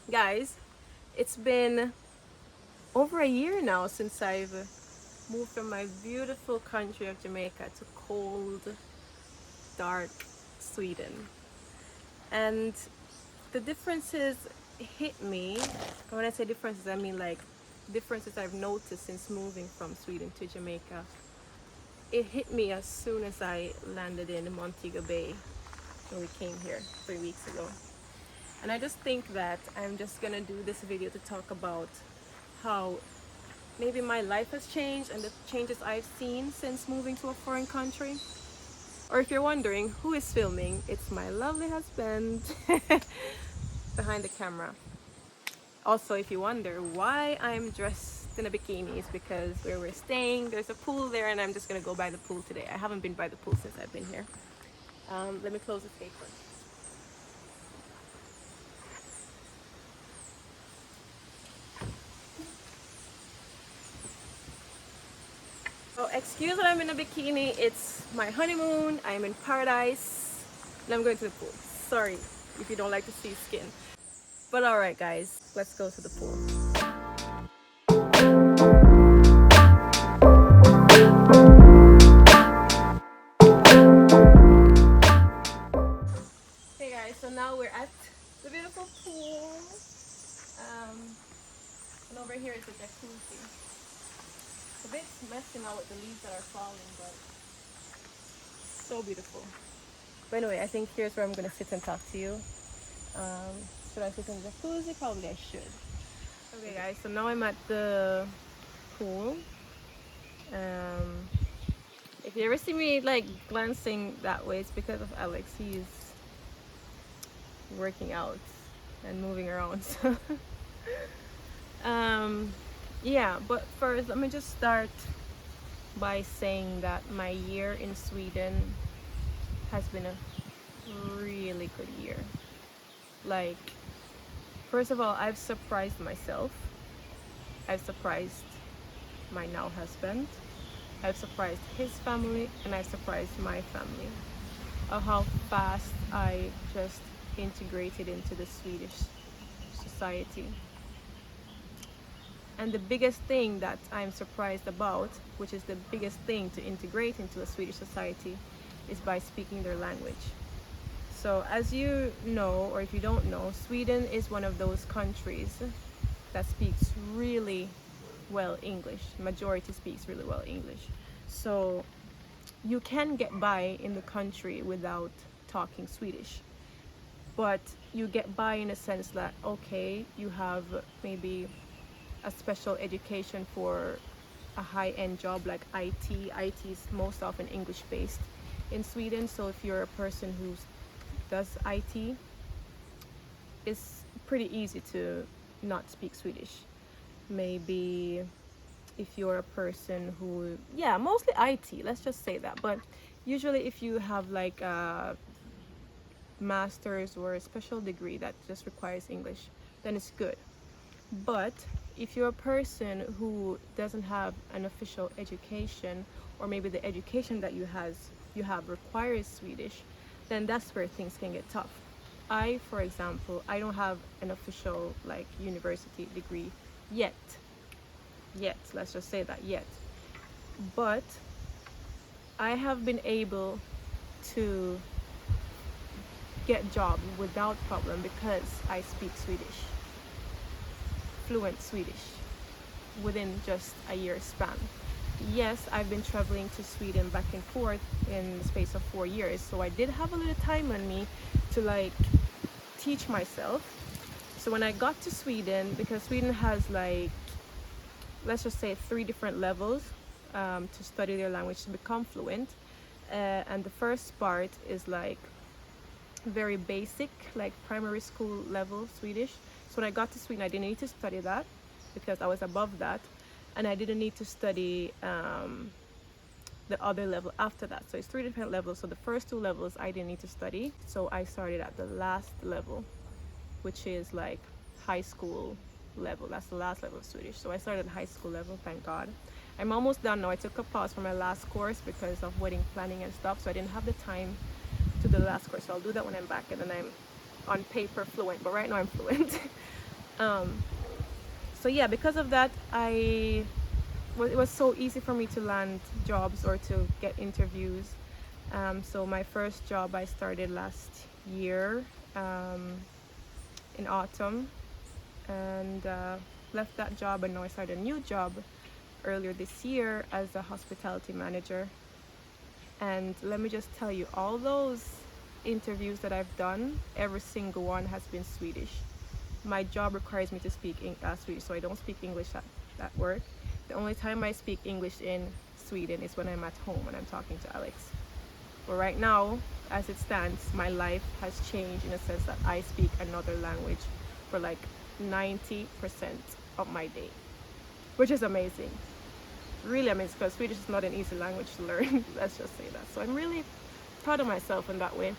Guys, it's been over a year now since I've moved from my beautiful country of Jamaica to cold, dark Sweden. And the differences hit me. When I say differences, I mean like differences I've noticed since moving from Sweden to Jamaica. It hit me as soon as I landed in Montego Bay when we came here 3 weeks ago. And I just think that I'm just gonna do this video to talk about how maybe my life has changed and the changes I've seen since moving to a foreign country. Or if you're wondering who is filming, it's my lovely husband behind the camera. Also, if you wonder why I'm dressed in a bikini, it's because where we're staying, there's a pool there and I'm just gonna go by the pool today. I haven't been by the pool since I've been here. Let me close the gate first. So excuse that I'm in a bikini, it's my honeymoon, I'm in paradise, and I'm going to the pool. Sorry if you don't like to see skin. But alright guys, let's go to the pool. Hey guys, so now we're at the beautiful pool. And over here is the jacuzzi. It's a bit messy now with the leaves that are falling, but so beautiful. But anyway, I think here's where I'm gonna sit and talk to you. Should I sit in the jacuzzi? Probably I should. Okay guys, so now I'm at the pool. If you ever see me like glancing that way, it's because of Alex. He's working out and moving around. Yeah, but first let me just start by saying that my year in Sweden has been a really good year. Like, first of all, I've surprised myself. I've surprised my now husband. I've surprised his family, and I've surprised my family of how fast I just integrated into the Swedish society. And the biggest thing that I'm surprised about, which is the biggest thing to integrate into a Swedish society, is by speaking their language. So as you know, or if you don't know, Sweden is one of those countries that speaks really well English. Majority speaks really well English. So you can get by in the country without talking Swedish. But you get by in a sense that, okay, you have maybe a special education for a high-end job like IT. IT is most often English-based in Sweden. So if you're a person who does IT, it's pretty easy to not speak Swedish. Maybe if you're a person who, yeah, mostly IT, let's just say that. But usually if you have like a master's or a special degree that just requires English, then it's good. But if you're a person who doesn't have an official education, or maybe the education that you have requires Swedish, then that's where things can get tough. For example, I don't have an official like university degree yet. Let's just say that yet. But I have been able to get job without problem because I speak Swedish. Fluent Swedish within just a year span. Yes, I've been traveling to Sweden back and forth in the space of 4 years, so I did have a little time on me to like teach myself. So when I got to Sweden, because Sweden has like, let's just say 3 different levels to study their language to become fluent, and the first part is like very basic, like primary school level Swedish. So when I got to Sweden, I didn't need to study that because I was above that, and I didn't need to study the other level after that. So it's 3 different levels. So the first 2 levels I didn't need to study. So I started at the last level, which is like high school level. That's the last level of Swedish. So I started at high school level, thank God. I'm almost done now. I took a pause for my last course because of wedding planning and stuff, so I didn't have the time to do the last course. So I'll do that when I'm back, and then I'm on paper fluent, but right now I'm fluent. Um, so yeah, because of that, it was so easy for me to land jobs or to get interviews. So my first job I started last year in autumn, and left that job, and now I started a new job earlier this year as a hospitality manager. And let me just tell you, all those interviews that I've done, every single one has been Swedish. My job requires me to speak Swedish, so I don't speak English at work. The only time I speak English in Sweden is when I'm at home and I'm talking to Alex. But right now, as it stands, my life has changed in a sense that I speak another language for like 90% of my day, which is amazing. Really amazing, because Swedish is not an easy language to learn. Let's just say that. So I'm really proud of myself in that way.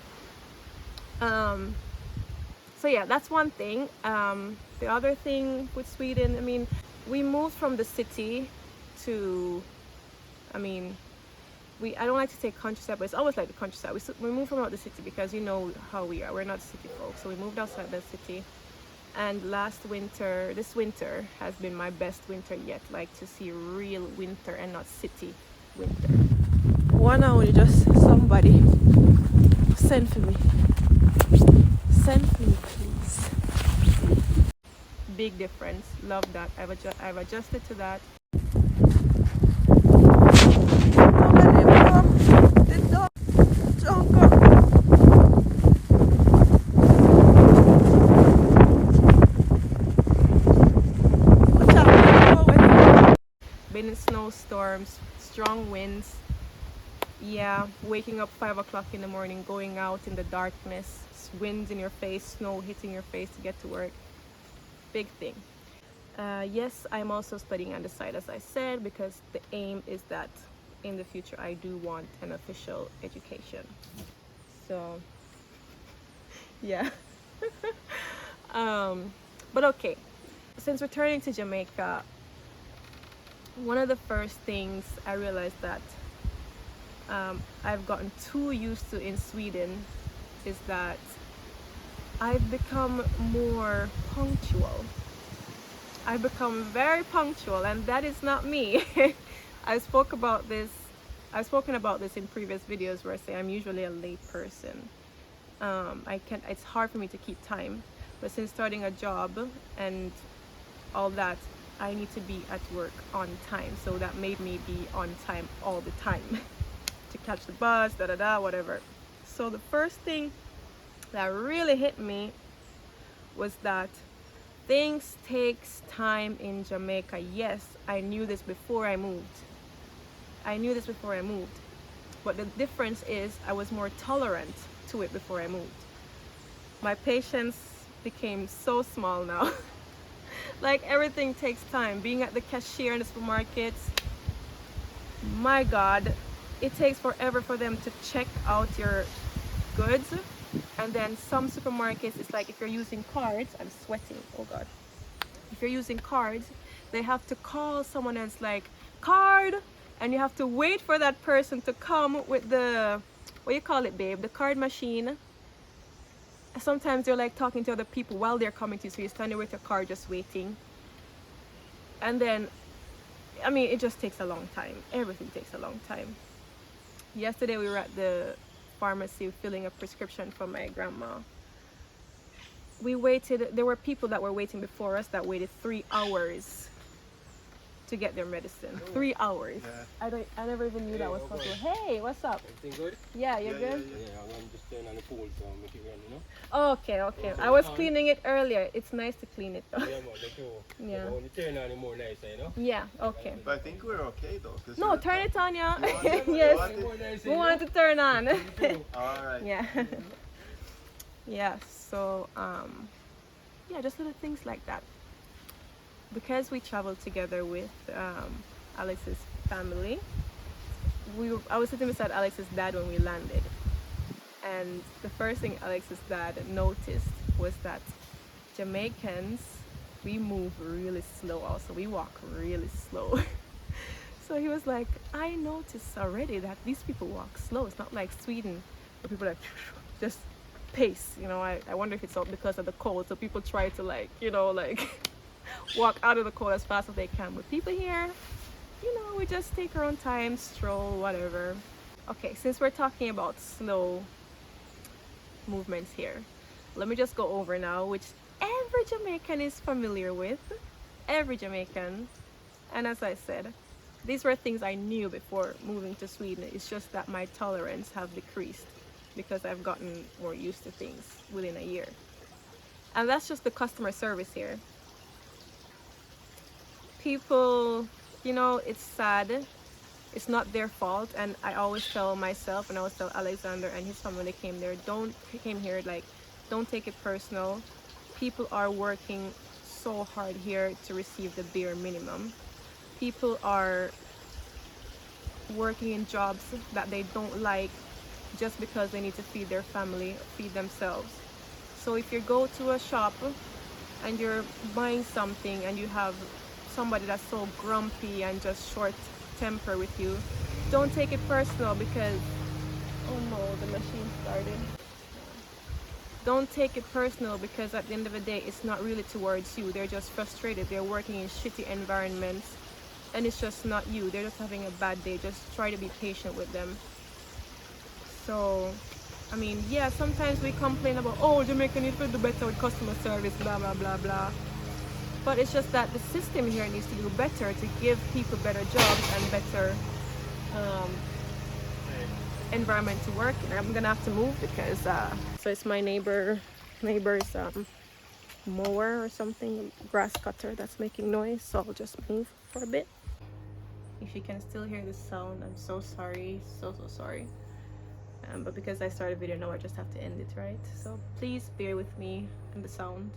So yeah, that's one thing. The other thing with Sweden, I mean, we moved from the city to, I mean, I don't like to say countryside, but it's always like the countryside. We moved from out the city because you know how we are. We're not city folks, so we moved outside the city. And this winter has been my best winter yet. Like, to see real winter and not city winter. 1 hour, just somebody send for me. Send for me, please. Big difference. Love that. I've adjusted to that. Been in snowstorms, strong winds. Yeah, waking up 5 o'clock in the morning, going out in the darkness, winds in your face, snow hitting your face to get to work. Big thing. Yes, I'm also studying on the side, as I said, because the aim is that in the future I do want an official education. So yeah. But okay, since returning to Jamaica, one of the first things I realized that I've gotten too used to in Sweden is that I've become more punctual. I've become very punctual, and that is not me. I've spoken about this in previous videos where I say I'm usually a late person. It's hard for me to keep time, but since starting a job and all that, I need to be at work on time, so that made me be on time all the time to catch the bus, whatever. So the first thing that really hit me was that things takes time in Jamaica. Yes, I knew this before I moved. But the difference is I was more tolerant to it before I moved. My patience became so small now. Like, everything takes time. Being at the cashier in the supermarkets, my God, it takes forever for them to check out your goods. And then some supermarkets, it's like if you're using cards, I'm sweating, oh God. If you're using cards, they have to call someone else like, card, and you have to wait for that person to come with the, what you call it, babe, the card machine. Sometimes they're like talking to other people while they're coming to you, so you're standing with your card just waiting. And then, I mean, it just takes a long time. Everything takes a long time. Yesterday we were at the pharmacy filling a prescription for my grandma. We waited, there were people that were waiting before us that waited 3 hours to get their medicine. 3 hours. Yeah. I never even knew that was possible. Hey, what's up? Everything good? Yeah, you're good? Yeah, I'm just turning on the pool so make it run, you know? Oh, okay. I was cleaning it earlier. It's nice to clean it though. Yeah, yeah. When you turn on it more nicer, you know? Yeah, okay. But I think we're okay though. No, turn it on, yeah. Yes. We want it to turn on. Alright. Yeah. Yeah, so yeah, just little things like that. Because we traveled together with Alex's family, I was sitting beside Alex's dad when we landed, and the first thing Alex's dad noticed was that Jamaicans, we move really slow. Also, we walk really slow. So he was like, I noticed already that these people walk slow. It's not like Sweden where people are just pace. You know, I wonder if it's all because of the cold. So people try to like, you know, like walk out of the cold as fast as they can. But people here, you know, we just take our own time, stroll, whatever. Okay, since we're talking about slow movements here, let me just go over now, which every Jamaican is familiar with. Every Jamaican. And as I said, these were things I knew before moving to Sweden. It's just that my tolerance have decreased because I've gotten more used to things within a year. And that's just the customer service here. People, you know, it's sad. It's not their fault. And I always tell myself, and I always tell Alexander and his family came here, like, don't take it personal. People are working so hard here to receive the bare minimum. People are working in jobs that they don't like just because they need to feed their family, feed themselves. So if you go to a shop and you're buying something and you have somebody that's so grumpy and just short temper with you, don't take it personal because, oh no, the machine started. Don't take it personal because at the end of the day, it's not really towards you. They're just frustrated. They're working in shitty environments and it's just not you. They're just having a bad day. Just try to be patient with them. So, I mean, yeah, sometimes we complain about, oh, Jamaica needs to do better with customer service, blah, blah, blah, blah. But it's just that the system here needs to do better to give people better jobs and better environment to work in. I'm gonna have to move because so it's my neighbor's mower or something, grass cutter that's making noise, so I'll just move for a bit. If you can still hear the sound, I'm so sorry, so sorry. But because I started a video now, I just have to end it, right? So please bear with me and the sound.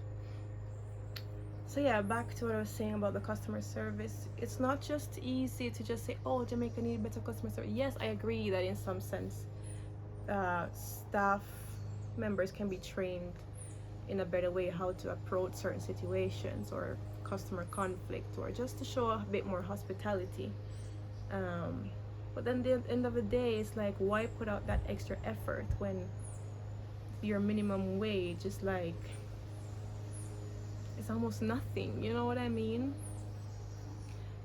So yeah, back to what I was saying about the customer service. It's not just easy to just say, oh, Jamaica need better customer service. Yes, I agree that in some sense staff members can be trained in a better way how to approach certain situations or customer conflict, or just to show a bit more hospitality. But then the end of the day, it's like, why put out that extra effort when your minimum wage is like, it's almost nothing, you know what I mean?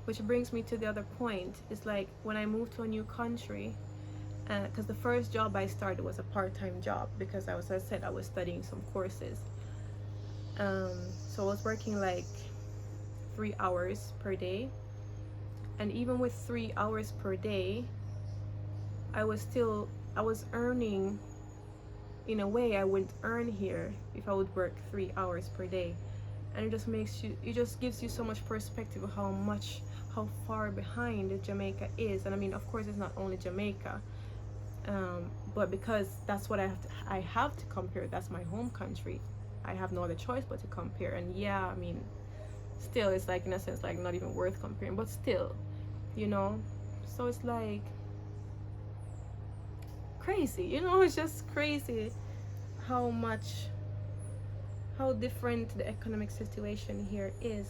Which brings me to the other point. It's like when I moved to a new country, because the first job I started was a part-time job because as I said, I was studying some courses. So I was working like 3 hours per day, and even with 3 hours per day, I was earning in a way I wouldn't earn here if I would work 3 hours per day. And it just gives you so much perspective of how far behind Jamaica is. And I mean, of course, it's not only Jamaica, but because that's what I have to compare. That's my home country. I have no other choice but to compare. And yeah, I mean, still, it's like, in a sense, like not even worth comparing, but still, you know. So it's like crazy, you know. It's just crazy how different the economic situation here is.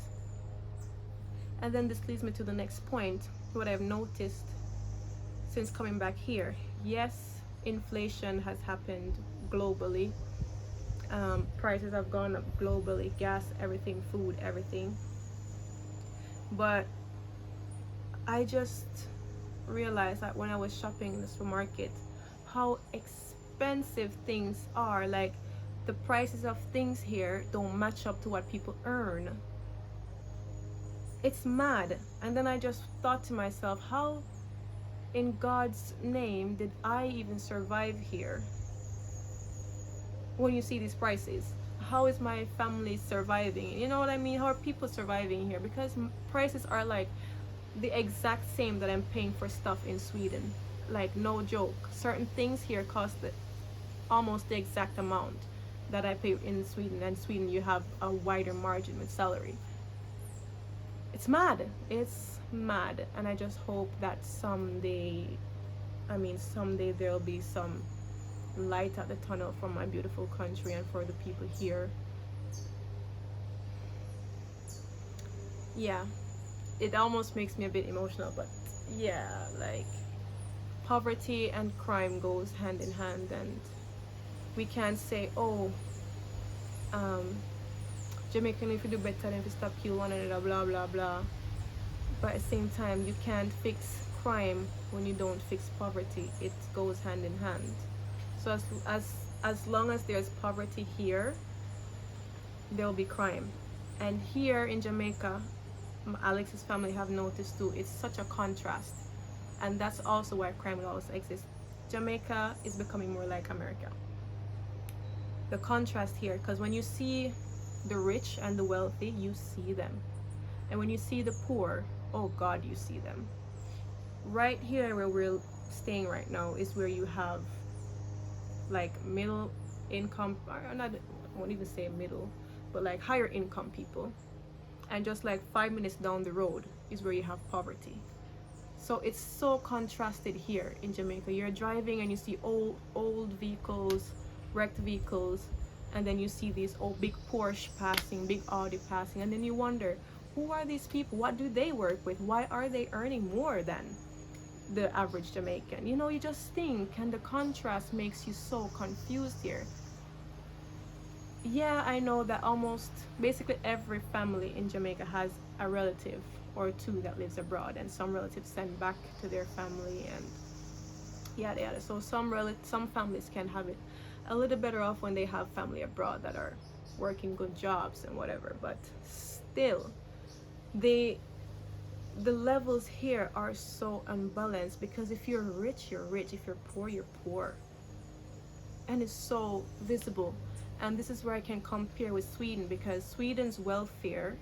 And then this leads me to the next point, what I've noticed since coming back here. Yes, inflation has happened globally. Prices have gone up globally, gas, everything, food, everything. But I just realized that when I was shopping in the supermarket, how expensive things are. Like, the prices of things here don't match up to what people earn. It's mad. And then I just thought to myself, how in God's name did I even survive here? When you see these prices, how is my family surviving? You know what I mean? How are people surviving here? Because prices are like the exact same that I'm paying for stuff in Sweden. Like, no joke. Certain things here cost almost the exact amount that I pay in Sweden. And Sweden, you have a wider margin with salary. It's mad. It's mad. And I just hope that someday there'll be some light at the tunnel for my beautiful country and for the people here. Yeah, it almost makes me a bit emotional, but yeah, like, poverty and crime goes hand in hand, and we can't say, oh, Jamaican, if you do better than if you stop kill one another, blah blah blah. But at the same time, you can't fix crime when you don't fix poverty. It goes hand in hand. So as long as there's poverty here, there'll be crime. And here in Jamaica, Alex's family have noticed too, it's such a contrast. And that's also why crime will always exist. Jamaica is becoming more like America. The contrast here, because when you see the rich and the wealthy, you see them. And when you see the poor, oh God, you see them. Right here where we're staying right now is where you have like middle income, or not, I won't even say middle, but like higher income people. And just like 5 minutes down the road is where you have poverty. So it's so contrasted here in Jamaica. You're driving and you see old vehicles, wrecked vehicles, and then you see these old big Porsche passing, big Audi passing, and then you wonder, who are these people? What do they work with? Why are they earning more than the average Jamaican? You know, you just think, and the contrast makes you so confused here. Yeah, I know that almost basically every family in Jamaica has a relative or two that lives abroad, and some relatives send back to their family, and yada yada. So some families can have it a little better off when they have family abroad that are working good jobs and whatever, but still the levels here are so unbalanced, because if you're rich, you're rich. If you're poor, you're poor. And it's so visible. And this is where I can compare with Sweden, because Sweden's welfare,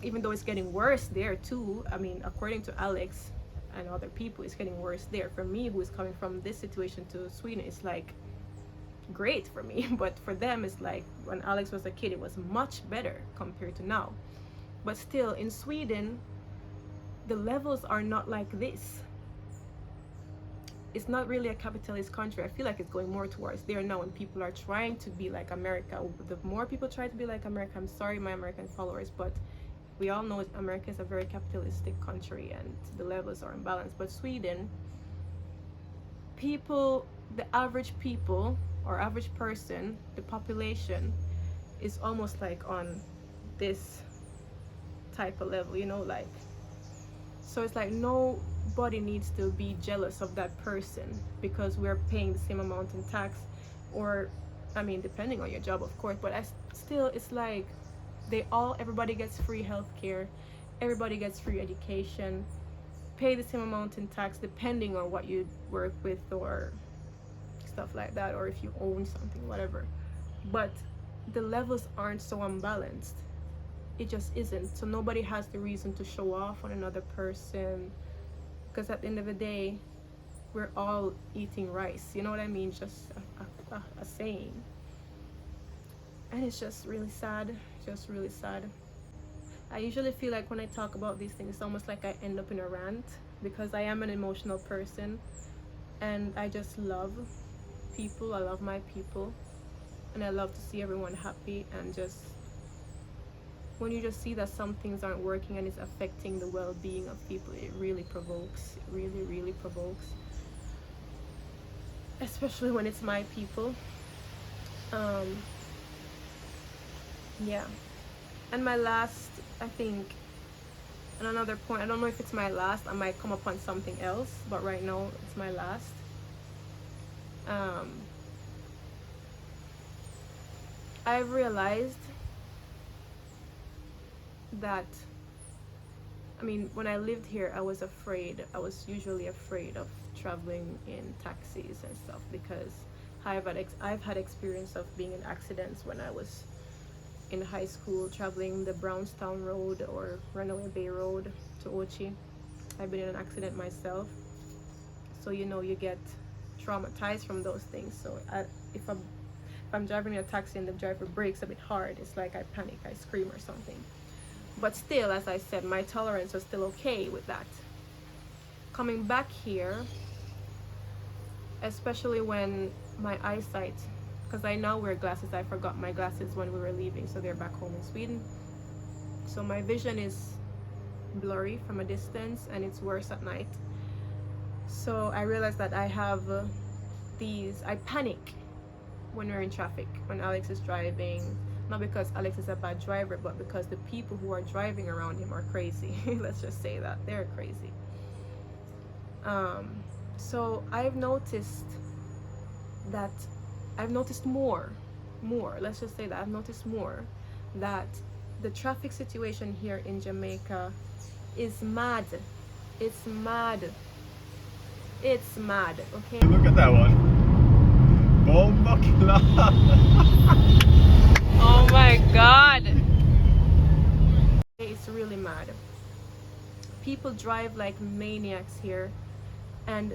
even though it's getting worse there too, I mean, according to Alex and other people, it's getting worse there. For me, who is coming from this situation to Sweden, it's like great for me. But for them, it's like when Alex was a kid, it was much better compared to now. But still, in Sweden, the levels are not like this. It's not really a capitalist country. I feel like it's going more towards there now, and people are trying to be like America. The more people try to be like America, I'm sorry, my American followers, but we all know America is a very capitalistic country and the levels are imbalanced. But Sweden, people, the average people or average person, the population is almost like on this type of level, you know, like, so it's like nobody needs to be jealous of that person because we're paying the same amount in tax, or I mean, depending on your job, of course, but still, it's like everybody gets free healthcare, everybody gets free education, pay the same amount in tax depending on what you work with or stuff like that, or if you own something, whatever. But the levels aren't so unbalanced. It just isn't. So nobody has the reason to show off on another person, because at the end of the day, we're all eating rice, you know what I mean? Just a saying. And it's just really sad, just really sad. I usually feel like when I talk about these things, it's almost like I end up in a rant, because I am an emotional person and I just love people. I love my people, and I love to see everyone happy. And just when you just see that some things aren't working and it's affecting the well-being of people, it really provokes. It really provokes, especially when it's my people. Yeah. And my last, I think, and another point, I don't know if it's my last, I might come upon something else, but right now it's my last. I've realized that, I mean, when I lived here, I was usually afraid of traveling in taxis and stuff, because I've had experience of being in accidents when I was in high school, traveling the Brownstown Road or Runaway Bay Road to Ochi. I've been in an accident myself, so you know, you get traumatized from those things. So if I'm driving in a taxi and the driver brakes a bit hard, it's like I panic, I scream or something. But still, as I said, my tolerance was still okay with that. Coming back here, especially when my eyesight, because I now wear glasses, I forgot my glasses when we were leaving, so they're back home in Sweden. So my vision is blurry from a distance, and it's worse at night. So I realized that I have I panic when we're in traffic, when Alex is driving, not because Alex is a bad driver, but because the people who are driving around him are crazy. Let's just say that they're crazy. So I've noticed that more, let's just say that I've noticed more that the traffic situation here in Jamaica is mad. It's mad. It's mad, okay? Look at that one. Bomba klar. Oh my god. It's really mad. People drive like maniacs here, and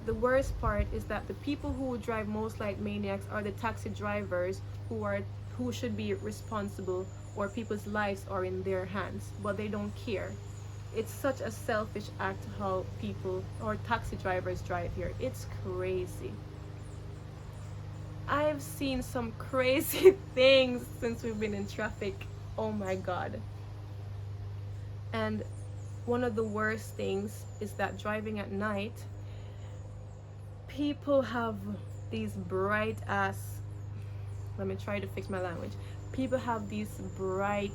the worst part is that the people who drive most like maniacs are the taxi drivers who should be responsible, or people's lives are in their hands, but they don't care. It's such a selfish act how people or taxi drivers drive here. It's crazy. I've seen some crazy things since we've been in traffic. Oh my god. And one of the worst things is that driving at night, people have these bright ass, let me try to fix my language. People have these bright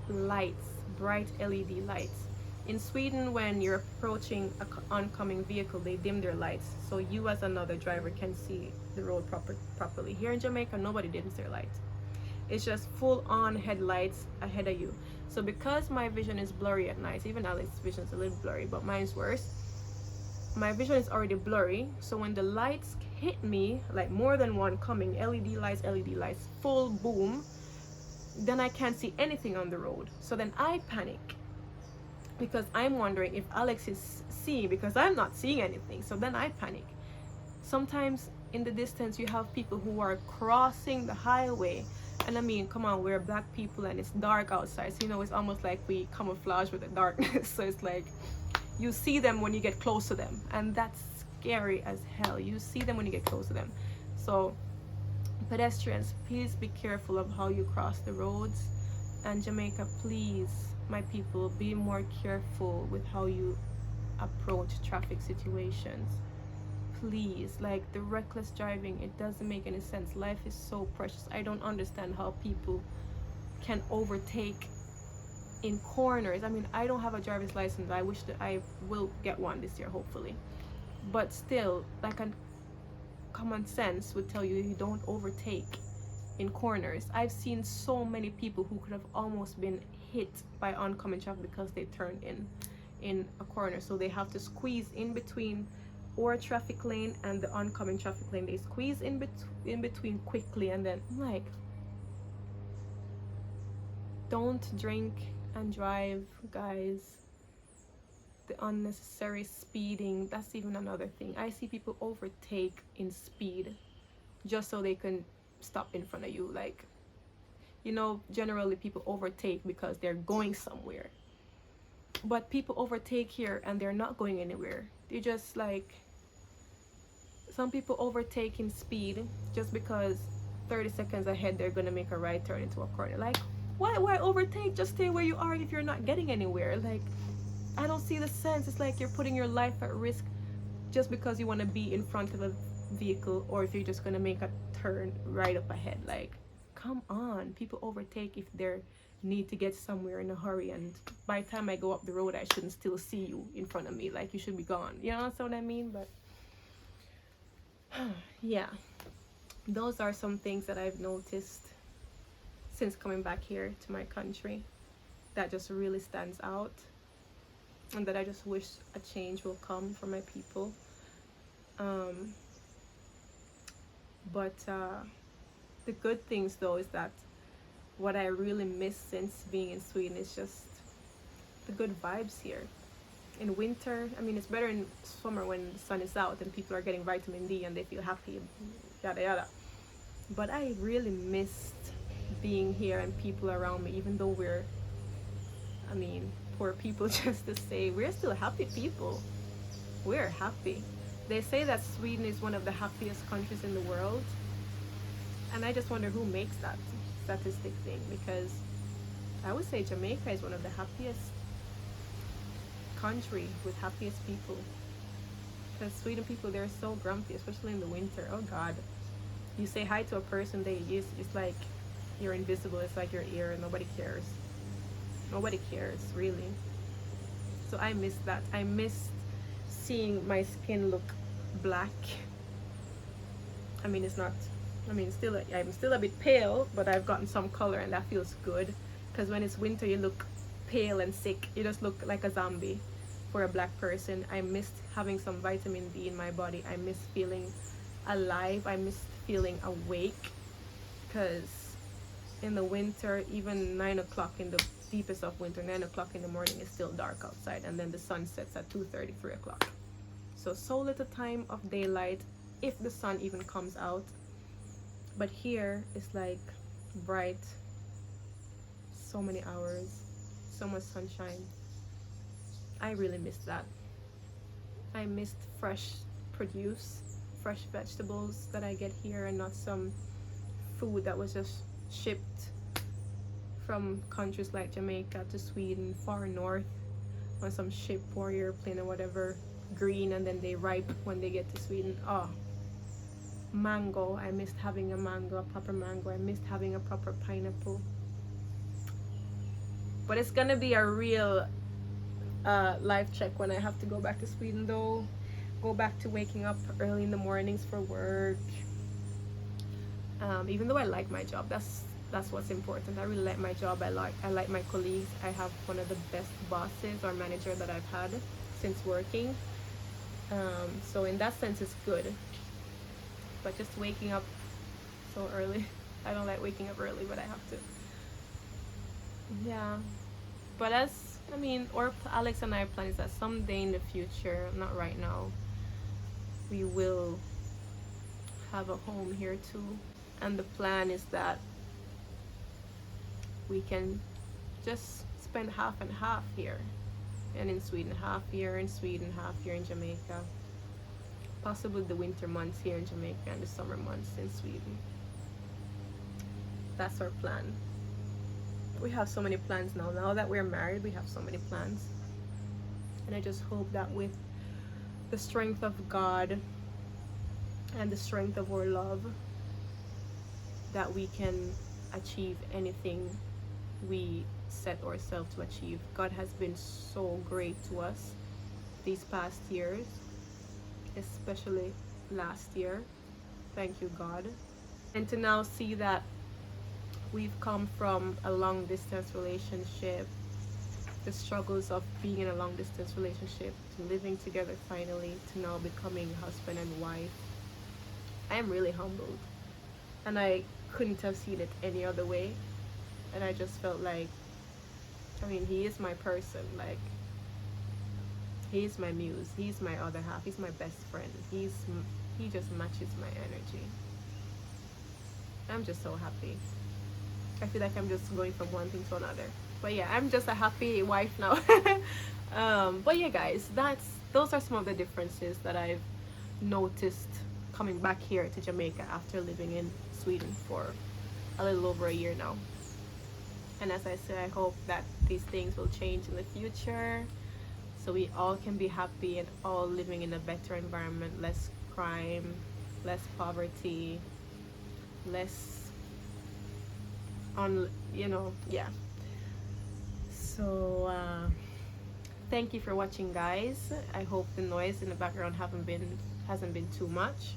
lights, bright LED lights. In Sweden, when you're approaching an oncoming vehicle, they dim their lights so you as another driver can see the road properly. Here in Jamaica, nobody dims their lights. It's just full on headlights ahead of you. So because my vision is blurry at night, even Alex's vision is a little blurry, but mine's worse. My vision is already blurry, so when the lights hit me, like more than one coming, LED lights, full boom, then I can't see anything on the road. So then I panic, because I'm wondering if Alex is seeing, because I'm not seeing anything. So then I panic. Sometimes in the distance you have people who are crossing the highway, and I mean, come on, we're black people and it's dark outside, so you know, it's almost like we camouflage with the darkness. So it's like you see them when you get close to them, and that's scary as hell. You see them when you get close to them. So pedestrians, please be careful of how you cross the roads. And Jamaica, please, my people, be more careful with how you approach traffic situations. Please, like the reckless driving, it doesn't make any sense. Life is so precious. I don't understand how people can overtake in corners. I mean, I don't have a driver's license. I wish that I will get one this year, hopefully. But still, like, a common sense would tell you don't overtake in corners. I've seen so many people who could have almost been hit by oncoming traffic because they turned in a corner. So they have to squeeze in between our traffic lane and the oncoming traffic lane. They squeeze in between quickly, and then I'm like, don't drink and drive, guys. The unnecessary speeding, that's even another thing. I see people overtake in speed just so they can stop in front of you. Like, you know, generally people overtake because they're going somewhere, but people overtake here and they're not going anywhere. They just, like, some people overtake in speed just because 30 seconds ahead they're gonna make a right turn into a corner. Like, why overtake? Just stay where you are if you're not getting anywhere. Like, I don't see the sense. It's like you're putting your life at risk just because you want to be in front of a vehicle, or if you're just gonna make a turn right up ahead. Like, come on. People overtake if they need to get somewhere in a hurry, and by the time I go up the road I shouldn't still see you in front of me. Like, you should be gone. You know, that's what I mean? But yeah, those are some things that I've noticed since coming back here to my country that just really stands out, and that I just wish a change will come for my people. But the good things though is that what I really miss since being in Sweden is just the good vibes here. In winter, I mean, it's better in summer when the sun is out and people are getting vitamin D and they feel happy, yada yada. But I really missed being here and people around me, even though we're, I mean, poor people, just to say, we're still happy people. We're happy. They say that Sweden is one of the happiest countries in the world, and I just wonder who makes that statistic thing, because I would say Jamaica is one of the happiest country with happiest people, because Sweden people, they're so grumpy, especially in the winter. Oh god, you say hi to a person, they use it's like you're invisible. It's like your ear. Nobody cares. Nobody cares really. So I miss that. I miss seeing my skin look black. I mean, it's not. I mean, I'm still a bit pale, but I've gotten some color, and that feels good. Because when it's winter, you look pale and sick. You just look like a zombie for a black person. I missed having some vitamin D in my body. I miss feeling alive. I miss feeling awake. Because in the winter, even 9 o'clock in the deepest of winter, 9 o'clock in the morning, it's still dark outside, and then the sun sets at 2:30, 3 o'clock. So little time of daylight, if the sun even comes out. But here it's like bright, so many hours, so much sunshine. I really missed that. I missed fresh produce, fresh vegetables that I get here, and not some food that was just shipped from countries like Jamaica to Sweden, far north, on some ship or airplane or whatever, green, and then they ripe when they get to Sweden. Oh, mango. I missed having a mango, a proper mango. I missed having a proper pineapple. But it's gonna be a real life check when I have to go back to Sweden, though. Go back to waking up early in the mornings for work. Even though I like my job, that's what's important. I really like my job. I like my colleagues. I have one of the best bosses or manager that I've had since working. So in that sense, it's good. But just waking up so early, I don't like waking up early, but I have to. Yeah. But Alex and I plan is that someday in the future, not right now, we will have a home here too. And the plan is that we can just spend half and half here, and in Sweden, half here in Sweden, half here in Jamaica. Possibly the winter months here in Jamaica and the summer months in Sweden. That's our plan. We have so many plans now. Now that we're married, we have so many plans. And I just hope that with the strength of God and the strength of our love, that we can achieve anything we set ourselves to achieve. God has been so great to us these past years, especially last year. Thank you, God. And to now see that we've come from a long distance relationship, the struggles of being in a long distance relationship, to living together finally, to now becoming husband and wife. I am really humbled, and I couldn't have seen it any other way. And I just felt like, he is my person. Like, he's my muse. He's my other half. He's my best friend. He just matches my energy. I'm just so happy. I feel like I'm just going from one thing to another. But yeah, I'm just a happy wife now. But yeah, guys, those are some of the differences that I've noticed coming back here to Jamaica after living in Sweden for a little over a year now. And as I said, I hope that these things will change in the future, so we all can be happy and all living in a better environment, less crime, less poverty, less yeah. So thank you for watching, guys. I hope the noise in the background hasn't been too much.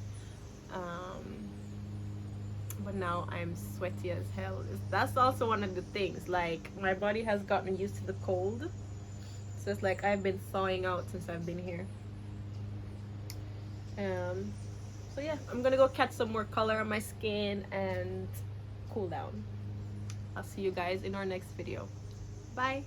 But now I'm sweaty as hell. That's also one of the things, like, my body has gotten used to the cold, so it's like I've been thawing out since I've been here. So yeah, I'm gonna go catch some more color on my skin and cool down. I'll see you guys in our next video. Bye.